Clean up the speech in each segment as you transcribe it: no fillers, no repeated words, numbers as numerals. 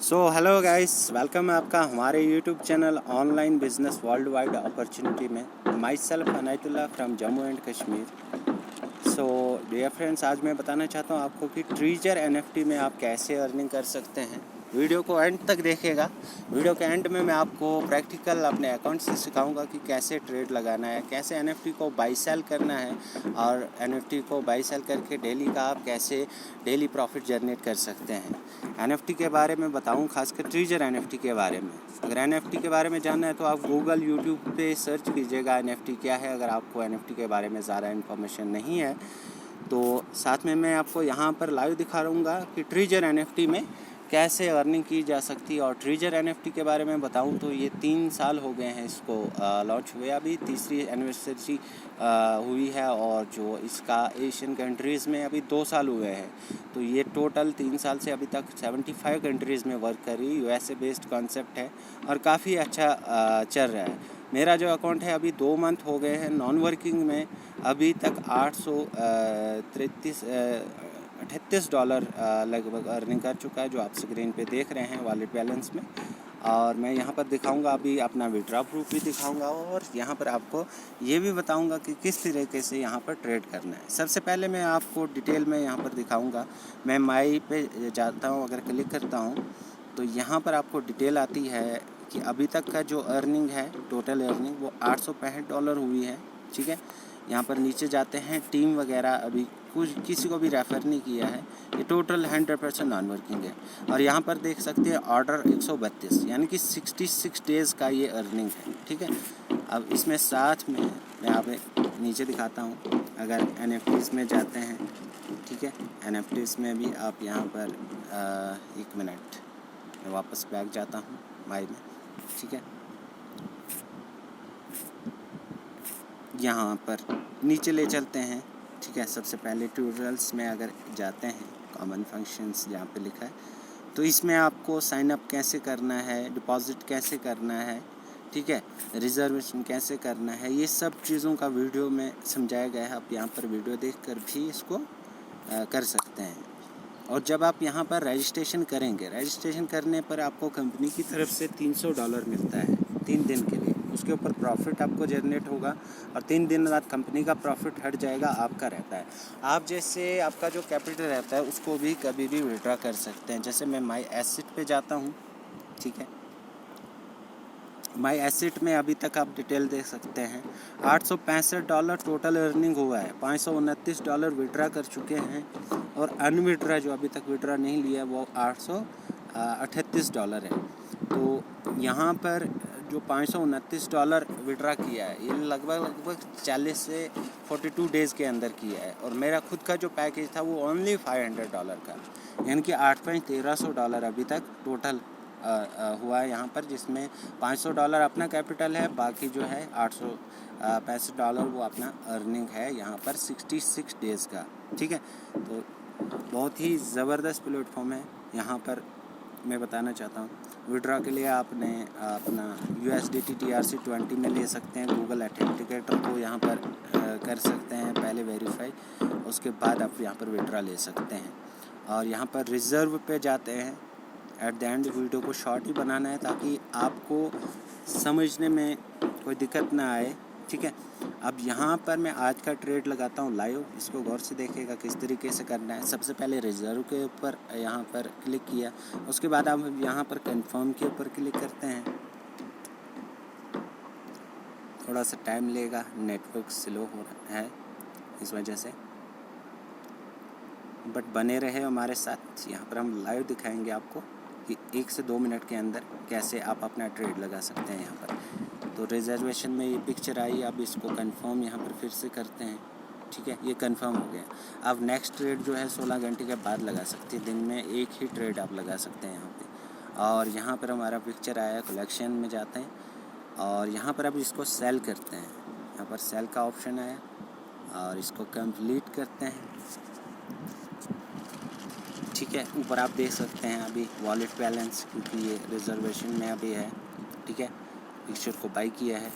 Hello guys, welcome है आपका हमारे YouTube channel online business world wide opportunity में। Myself Anayatullah from Jammu and Kashmir. Dear friends, आज मैं बताना चाहता हूँ आपको कि ट्रीजर एनएफटी में आप कैसे अर्निंग कर सकते हैं। वीडियो को एंड तक देखिएगा। वीडियो के एंड में मैं आपको प्रैक्टिकल अपने अकाउंट से सिखाऊंगा कि कैसे ट्रेड लगाना है, कैसे एनएफटी को बाई सेल करना है और एनएफटी को बाई सेल करके डेली का आप कैसे डेली प्रॉफिट जनरेट कर सकते हैं। एनएफटी के बारे में बताऊं, खासकर ट्रीजर एनएफटी के बारे में। अगर एनएफटी के बारे में जानना है तो आप गूगल यूट्यूब पे सर्च कीजिएगा एनएफटी क्या है। अगर आपको एनएफटी के बारे में ज़्यादा इन्फॉर्मेशन नहीं है तो साथ में मैं आपको यहाँ पर लाइव दिखा रहूँगा कि ट्रीजर एनएफटी में कैसे अर्निंग की जा सकती है। और ट्रीजर एनएफटी के बारे में बताऊं तो ये 3 साल हो गए हैं इसको लॉन्च हुए, अभी तीसरी एनिवर्सरी हुई है। और जो इसका एशियन कंट्रीज़ में अभी 2 साल हुए हैं, तो ये टोटल 3 साल से अभी तक 75 कंट्रीज़ में वर्क कर रही। यूएसए बेस्ड कॉन्सेप्ट है और काफ़ी अच्छा चल रहा है। मेरा जो अकाउंट है अभी 2 मंथ हो गए हैं नॉन वर्किंग में, अभी तक $38 लगभग अर्निंग कर चुका है, जो आप स्क्रीन पे देख रहे हैं वॉलेट बैलेंस में। और मैं यहाँ पर दिखाऊंगा, अभी अपना विड्रॉ प्रूफ भी दिखाऊंगा और यहाँ पर आपको ये भी बताऊंगा कि किस तरीके से यहाँ पर ट्रेड करना है। सबसे पहले मैं आपको डिटेल में यहाँ पर दिखाऊंगा। मैं माई पे जाता हूँ, अगर क्लिक करता हूँ तो यहाँ पर आपको डिटेल आती है कि अभी तक का जो अर्निंग है, टोटल अर्निंग वो $865 हुई है। ठीक है, यहाँ पर नीचे जाते हैं, टीम वगैरह अभी कुछ किसी को भी रेफ़र नहीं किया है। ये टोटल 100% नॉन वर्किंग है। और यहाँ पर देख सकते हैं ऑर्डर 132, यानी कि 66 डेज़ का ये अर्निंग है। ठीक है, अब इसमें साथ में मैं आप नीचे दिखाता हूँ। अगर एनएफटीज़ में जाते हैं, ठीक है, एनएफटीज़ में भी आप यहाँ पर 1 मिनट मैं वापस बैक जाता हूँ माई में। ठीक है, यहाँ पर नीचे ले चलते हैं। ठीक है, सबसे पहले ट्यूटोरियल्स में अगर जाते हैं, कॉमन फंक्शंस जहाँ पे लिखा है, तो इसमें आपको साइन अप कैसे करना है, डिपॉजिट कैसे करना है, ठीक है, रिजर्वेशन कैसे करना है, ये सब चीज़ों का वीडियो में समझाया गया है। आप यहाँ पर वीडियो देखकर भी इसको कर सकते हैं। और जब आप यहाँ पर रजिस्ट्रेशन करेंगे, रजिस्ट्रेशन करने पर आपको कंपनी की तरफ से $300 मिलता है 3 दिन के लिए। उसके ऊपर प्रॉफिट आपको जनरेट होगा और 3 दिन बाद कंपनी का प्रॉफिट हट जाएगा, आपका रहता है। आप जैसे आपका जो कैपिटल रहता है उसको भी कभी भी विड्रॉ कर सकते हैं। जैसे मैं माई एसेट पे जाता हूँ। ठीक है, माई एसेट में अभी तक आप डिटेल देख सकते हैं। $865 टोटल अर्निंग हुआ है, $529 विड्रा कर चुके हैं और अनविड्रा जो अभी तक विड्रा नहीं लिया वो $838 है। तो यहाँ पर जो $529 विड्रा किया है, ये लगभग 40 से 42 डेज़ के अंदर किया है। और मेरा खुद का जो पैकेज था वो ओनली $500 का, यानी कि $8,1300 अभी तक टोटल हुआ है यहाँ पर, जिसमें $500 अपना कैपिटल है, बाकी जो है $865 वो अपना अर्निंग है यहाँ पर 66 डेज़ का। ठीक है, तो बहुत ही ज़बरदस्त प्लेटफॉर्म है। यहाँ पर मैं बताना चाहता हूँ, विड्रॉ के लिए आपने अपना USDT TRC20 में ले सकते हैं। गूगल ऑथेंटिकेटर को यहाँ पर कर सकते हैं पहले वेरीफाई, उसके बाद आप यहाँ पर विड्रॉ ले सकते हैं। और यहाँ पर रिज़र्व पे जाते हैं। एट द एंड वीडियो को शॉर्ट ही बनाना है ताकि आपको समझने में कोई दिक्कत ना आए। ठीक है, अब यहाँ पर मैं आज का ट्रेड लगाता हूँ लाइव, इसको गौर से देखिएगा किस तरीके से करना है। सबसे पहले रिज़र्व के ऊपर यहाँ पर क्लिक किया, उसके बाद आप यहाँ पर कंफर्म के ऊपर क्लिक करते हैं। थोड़ा सा टाइम लेगा, नेटवर्क स्लो हो रहा है इस वजह से, बट बने रहे हमारे साथ। यहाँ पर हम लाइव दिखाएंगे आपको कि 1 से 2 मिनट के अंदर कैसे आप अपना ट्रेड लगा सकते हैं। यहाँ पर तो रिजर्वेशन में ये पिक्चर आई, अब इसको कंफर्म यहाँ पर फिर से करते हैं। ठीक है, ये कंफर्म हो गया। अब नेक्स्ट ट्रेड जो है 16 घंटे के बाद लगा सकते हैं, दिन में एक ही ट्रेड आप लगा सकते हैं यहाँ पे। और यहाँ पर हमारा पिक्चर आया, कलेक्शन में जाते हैं और यहाँ पर अब इसको सेल करते हैं। यहाँ पर सेल का ऑप्शन आया और इसको कंप्लीट करते हैं। ठीक है, ऊपर आप देख सकते हैं अभी वॉलेट बैलेंस, क्योंकि ये रिजर्वेशन में अभी है। ठीक है, पिक्चर को बाई किया है।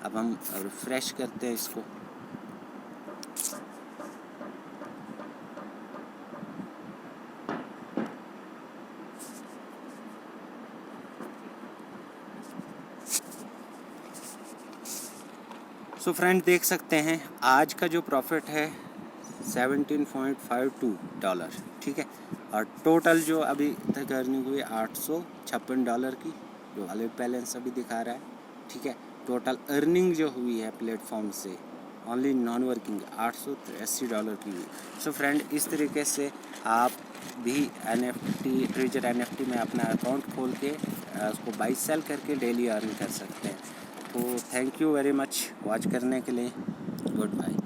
अब हम रिफ्रेश करते हैं इसको। सो फ्रेंड देख सकते हैं आज का जो प्रॉफिट है $17.52, ठीक है। और टोटल जो अभी तक अर्निंग हुई $856 की, जो वॉलेट बैलेंस अभी दिखा रहा है, ठीक है। टोटल अर्निंग जो हुई है प्लेटफॉर्म से ओनली नॉन वर्किंग $883 की हुई। सो फ्रेंड इस तरीके से आप भी NFT ट्रेजर NFT में अपना अकाउंट खोल के उसको बाई सेल करके डेली अर्न कर सकते हैं। तो thank you very much watch करने के लिए। Good bye.